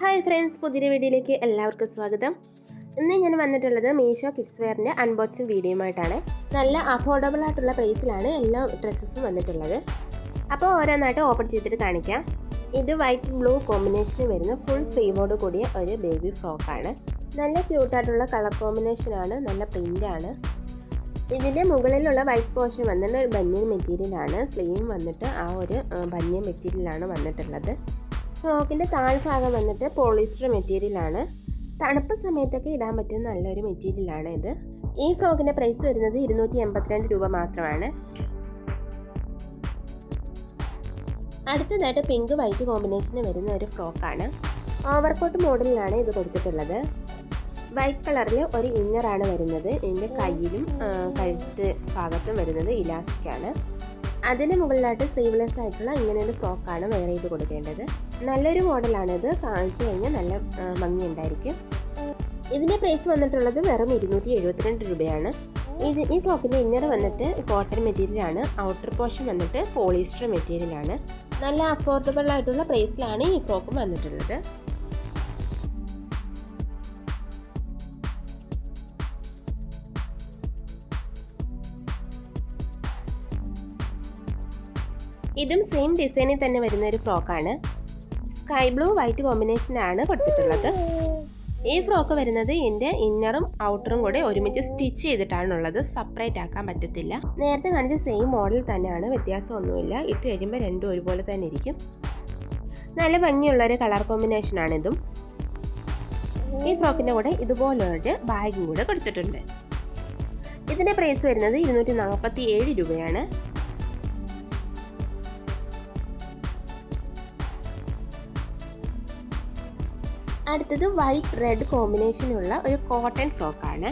Hi friends, പുതിയ വീഡിയോയിലേക്ക് എല്ലാവർക്കും സ്വാഗതം. ഇന്ന് ഞാൻ വന്നിട്ടുള്ളത് മീഷോ കിഡ്സ് വെയറിൻ്റെ അൺബോക്സിങ് വീഡിയോയുമായിട്ടാണ്. നല്ല അഫോർഡബിൾ ആയിട്ടുള്ള പ്രൈസിലാണ് എല്ലാ ഡ്രസ്സസും വന്നിട്ടുള്ളത്. അപ്പോൾ ഓരോന്നായിട്ട് ഓപ്പൺ ചെയ്തിട്ട് കാണിക്കാം. ഇത് വൈറ്റ് ബ്ലൂ കോമ്പിനേഷന് വരുന്ന ഫുൾ സ്ലീവോട് കൂടിയ ഒരു ബേബി ഫ്രോക്കാണ്. നല്ല ക്യൂട്ടായിട്ടുള്ള കളർ കോമ്പിനേഷനാണ്, നല്ല പ്രിൻ്റാണ്. ഇതിൻ്റെ മുകളിലുള്ള വൈറ്റ് പോർഷൻ വന്നിട്ട് ബനിയൻ മെറ്റീരിയലാണ്. സ്ലീവ് വന്നിട്ട് ആ ഒരു ബനിയൻ മെറ്റീരിയലാണ് വന്നിട്ടുള്ളത്. ഫ്രോക്കിൻ്റെ താഴ്ഭാഗം വന്നിട്ട് പോളിസ്റ്റർ മെറ്റീരിയലാണ്. തണുപ്പ് സമയത്തൊക്കെ ഇടാൻ പറ്റുന്ന നല്ലൊരു മെറ്റീരിയലാണ് ഇത്. ഈ ഫ്രോക്കിൻ്റെ പ്രൈസ് വരുന്നത് 282 രൂപ മാത്രമാണ്. അടുത്തതായിട്ട് പിങ്ക് വൈറ്റ് കോമ്പിനേഷന് വരുന്ന ഒരു ഫ്രോക്കാണ്. ഓവർകോട്ട് മോഡലിലാണ് ഇത് കൊടുത്തിട്ടുള്ളത്. വൈറ്റ് കളറിൽ ഒരു ഇന്നറാണ് വരുന്നത്. ഇതിൻ്റെ കയ്യിലും കഴുത്ത് ഭാഗത്തും വരുന്നത് ഇലാസ്റ്റിക്കാണ്. അതിന് മുകളിലായിട്ട് സ്ലീവ്ലെസ് ആയിട്ടുള്ള ഇങ്ങനെയൊരു ഫ്രോക്കാണ് വെയർ ചെയ്ത് കൊടുക്കേണ്ടത്. നല്ലൊരു മോഡലാണിത്. കാണിച്ചു കഴിഞ്ഞാൽ നല്ല ഭംഗിയുണ്ടായിരിക്കും. ഇതിൻ്റെ പ്രൈസ് വന്നിട്ടുള്ളത് വെറും 272 രൂപയാണ്. ഈ ഫ്രോക്കിൻ്റെ ഇന്നർ വന്നിട്ട് കോട്ടൺ മെറ്റീരിയലാണ്. ഔട്ടർ പോർഷൻ വന്നിട്ട് പോളിസ്റ്റർ മെറ്റീരിയലാണ്. നല്ല അഫോർഡബിൾ ആയിട്ടുള്ള പ്രൈസിലാണ് ഈ ഫ്രോക്കും വന്നിട്ടുള്ളത്. ഇതും സെയിം ഡിസൈനിൽ തന്നെ വരുന്ന ഒരു ഫ്രോക്കാണ്. സ്കൈ ബ്ലൂ വൈറ്റ് കോമ്പിനേഷനാണ് കൊടുത്തിട്ടുള്ളത്. ഈ ഫ്രോക്ക് വരുന്നത് എൻ്റെ ഇന്നറും ഔട്ടറും കൂടെ ഒരുമിച്ച് സ്റ്റിച്ച് ചെയ്തിട്ടാണുള്ളത്. സെപ്പറേറ്റ് ആക്കാൻ പറ്റത്തില്ല. നേരത്തെ കാണിച്ച സെയിം മോഡൽ തന്നെയാണ്, വ്യത്യാസമൊന്നുമില്ല. ഇട്ട് കഴിയുമ്പോൾ രണ്ടും ഒരുപോലെ തന്നെ ഇരിക്കും. നല്ല ഭംഗിയുള്ളൊരു കളർ കോമ്പിനേഷനാണിതും. ഈ ഫ്രോക്കിൻ്റെ കൂടെ ഇതുപോലൊരു ബാഗും കൂടെ കൊടുത്തിട്ടുണ്ട്. ഇതിൻ്റെ പ്രൈസ് വരുന്നത് 247 രൂപയാണ്. അടുത്തത് വൈറ്റ് റെഡ് കോമ്പിനേഷനുള്ള ഒരു കോട്ടൺ ഫ്രോക്കാണ്.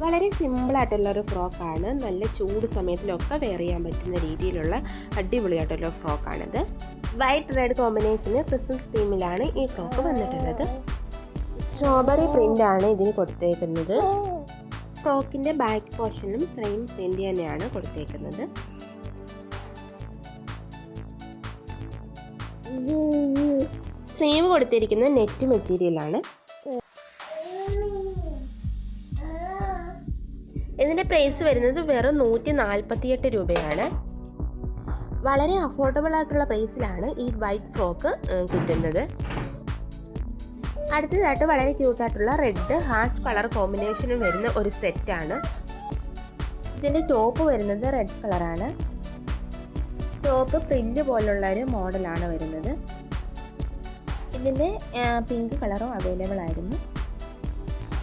വളരെ സിമ്പിളായിട്ടുള്ള ഒരു ഫ്രോക്കാണ്. നല്ല ചൂട് സമയത്തിലൊക്കെ വെയർ ചെയ്യാൻ പറ്റുന്ന രീതിയിലുള്ള അടിപൊളിയായിട്ടുള്ള ഫ്രോക്കാണിത്. വൈറ്റ് റെഡ് കോമ്പിനേഷന് ക്രിസ്മസ് തീമിലാണ് ഈ ഫ്രോക്ക് വന്നിട്ടുള്ളത്. സ്ട്രോബെറി പ്രിൻ്റാണ് ഇതിന് കൊടുത്തേക്കുന്നത്. ഫ്രോക്കിൻ്റെ ബാക്ക് പോർഷനിലും സെയിം പ്രിൻ്റ് തന്നെയാണ് കൊടുത്തേക്കുന്നത്. സ്ലീവ് കൊടുത്തിരിക്കുന്ന നെറ്റ് മെറ്റീരിയലാണ്. ഇതിൻ്റെ പ്രൈസ് വരുന്നത് വെറും 148 രൂപയാണ്. വളരെ അഫോർഡബിൾ ആയിട്ടുള്ള പ്രൈസിലാണ് ഈ വൈറ്റ് ഫ്രോക്ക് കിട്ടുന്നത്. അടുത്തതായിട്ട് വളരെ ക്യൂട്ടായിട്ടുള്ള റെഡ് ഹാഷ് കളർ കോമ്പിനേഷനും വരുന്ന ഒരു സെറ്റാണ്. ഇതിൻ്റെ ടോപ്പ് വരുന്നത് റെഡ് കളറാണ്. ടോപ്പ് പ്രിൻ്റ് പോലുള്ള ഒരു മോഡലാണ് വരുന്നത്. ഇതിൻ്റെ പിങ്ക് കളറും അവൈലബിൾ ആയിരുന്നു.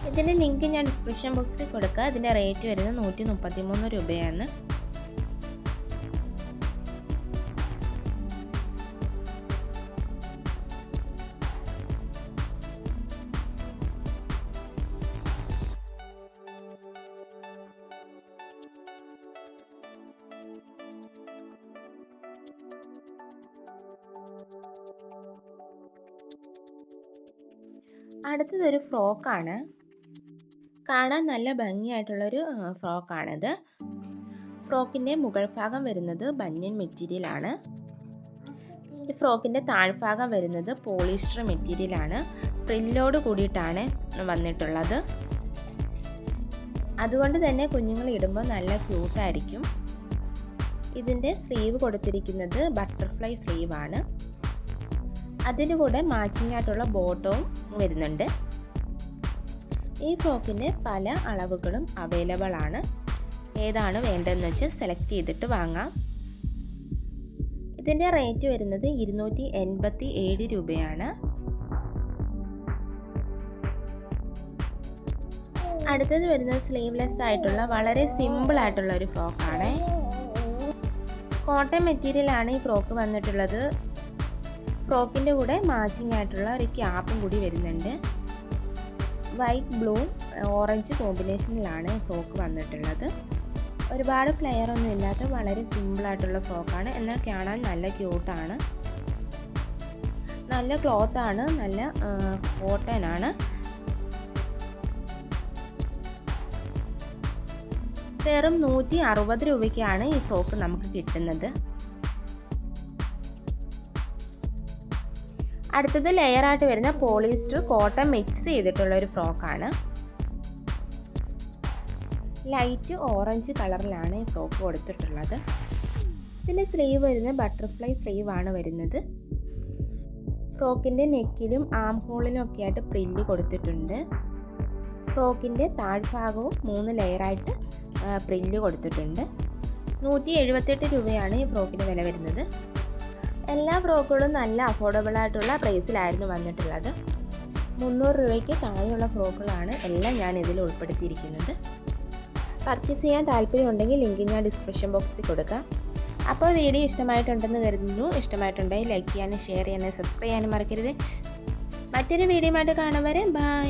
ഇതിൻ്റെ ലിങ്ക് ഞാൻ ഡിസ്ക്രിപ്ഷൻ ബോക്സിൽ കൊടുക്കുക. ഇതിൻ്റെ റേറ്റ് വരുന്നത് 133 രൂപയാണ്. അടുത്തതൊരു ഫ്രോക്കാണ്. കാണാൻ നല്ല ഭംഗിയായിട്ടുള്ളൊരു ഫ്രോക്കാണിത്. ഫ്രോക്കിൻ്റെ മുകൾ ഭാഗം വരുന്നത് ബനിയൻ മെറ്റീരിയലാണ്. ഈ ഫ്രോക്കിൻ്റെ താഴ്ഭാഗം വരുന്നത് പോളിസ്റ്റർ മെറ്റീരിയലാണ്. ഫ്രില്ലോട് കൂടിയിട്ടാണ് വന്നിട്ടുള്ളത്. അതുകൊണ്ട് തന്നെ കുഞ്ഞുങ്ങൾ ഇടുമ്പോൾ നല്ല ക്യൂട്ടായിരിക്കും. ഇതിൻ്റെ സ്ലീവ് കൊടുത്തിരിക്കുന്നത് ബട്ടർഫ്ലൈ സ്ലീവാണ്. അതിന് കൂടെ മാച്ചിങ് ആയിട്ടുള്ള ബോട്ടവും വരുന്നുണ്ട്. ഈ ഫ്രോക്കിന് പല അളവുകളും അവൈലബിൾ ആണ്. ഏതാണ് വേണ്ടതെന്ന് വെച്ച് സെലക്ട് ചെയ്തിട്ട് വാങ്ങാം. ഇതിൻ്റെ റേറ്റ് വരുന്നത് 287 രൂപയാണ്. അടുത്തത് വരുന്നത് സ്ലീവ്ലെസ് ആയിട്ടുള്ള വളരെ സിമ്പിൾ ആയിട്ടുള്ള ഒരു ഫ്രോക്കാണ്. കോട്ടൺ മെറ്റീരിയലാണ് ഈ ഫ്രോക്ക് വന്നിട്ടുള്ളത്. ഫ്രോക്കിൻ്റെ കൂടെ മാച്ചിങ് ആയിട്ടുള്ള ഒരു ക്യാപ്പും കൂടി വരുന്നുണ്ട്. വൈറ്റ് ബ്ലൂ ഓറഞ്ച് കോമ്പിനേഷനിലാണ് ഫ്രോക്ക് വന്നിട്ടുള്ളത്. ഒരുപാട് ഫ്ലെയർ ഒന്നും ഇല്ലാത്ത വളരെ സിമ്പിളായിട്ടുള്ള ഫ്രോക്കാണ്. എന്നാൽ കാണാൻ നല്ല ക്യൂട്ടാണ്. നല്ല ക്ലോത്താണ്, നല്ല കോട്ടൺ ആണ്. വെറും 160 രൂപയ്ക്കാണ് ഈ ഫ്രോക്ക് നമുക്ക് കിട്ടുന്നത്. അടുത്തത് ലെയറായിട്ട് വരുന്ന പോളിസ്റ്റർ കോട്ടൺ മിക്സ് ചെയ്തിട്ടുള്ള ഒരു ഫ്രോക്കാണ്. ലൈറ്റ് ഓറഞ്ച് കളറിലാണ് ഈ ഫ്രോക്ക് കൊടുത്തിട്ടുള്ളത്. ഇതിൻ്റെ സ്ലീവ് വരുന്നത് ബട്ടർഫ്ലൈ സ്ലീവ് ആണ് വരുന്നത്. ഫ്രോക്കിൻ്റെ നെക്കിലും ആം ഹോളിലും ഒക്കെ ആയിട്ട് പ്രിൻ്റ് കൊടുത്തിട്ടുണ്ട്. ഫ്രോക്കിൻ്റെ താഴ്ഭാഗവും 3 ലെയറായിട്ട് പ്രിൻ്റ് കൊടുത്തിട്ടുണ്ട്. 178 രൂപയാണ് ഈ ഫ്രോക്കിന് വില വരുന്നത്. എല്ലാ ഫ്രോക്കുകളും നല്ല അഫോർഡബിൾ ആയിട്ടുള്ള പ്രൈസിലായിരുന്നു വന്നിട്ടുള്ളത്. 300 രൂപയ്ക്ക് താഴെയുള്ള ഫ്രോക്കുകളാണ് എല്ലാം ഞാൻ ഇതിൽ ഉൾപ്പെടുത്തിയിരിക്കുന്നത്. പർച്ചേസ് ചെയ്യാൻ താല്പര്യമുണ്ടെങ്കിൽ ലിങ്ക് ഞാൻ ഡിസ്ക്രിപ്ഷൻ ബോക്സിൽ കൊടുക്കാം. അപ്പോൾ വീഡിയോ ഇഷ്ടമായിട്ടുണ്ടെന്ന് കരുതുന്നു. ഇഷ്ടമായിട്ടുണ്ടെങ്കിൽ ലൈക്ക് ചെയ്യാനും ഷെയർ ചെയ്യാനും സബ്സ്ക്രൈബ് ചെയ്യാനും മറക്കരുത്. മറ്റൊരു വീഡിയോയുമായിട്ട് കാണും വരെ ബൈ.